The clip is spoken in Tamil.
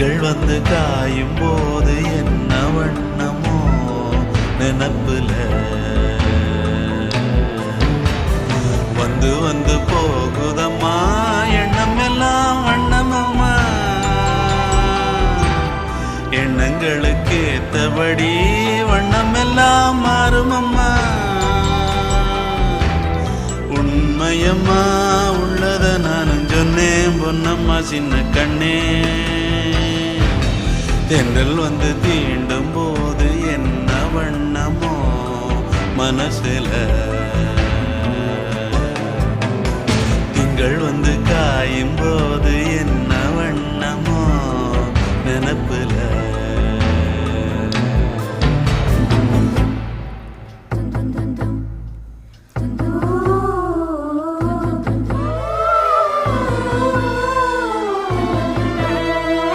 திங்கள் வந்து காயும் போது என்ன வண்ணமோ நினப்புல வந்து வந்து போகுதம்மா எண்ணம் எல்லாம் வண்ணமம்மா எண்ணங்களுக்கு ஏத்தபடி வண்ணம் எல்லாம் மாறுமம்மா உண்மையம்மா உள்ளத நானும் சொன்னேன் பொன்னம்மா சின்ன கண்ணே தென்றல் வந்து தீண்டும் போது என்ன வண்ணமோ மனசுல திங்கள் வந்து காயும் போது என்ன வண்ணமோ நினப்பு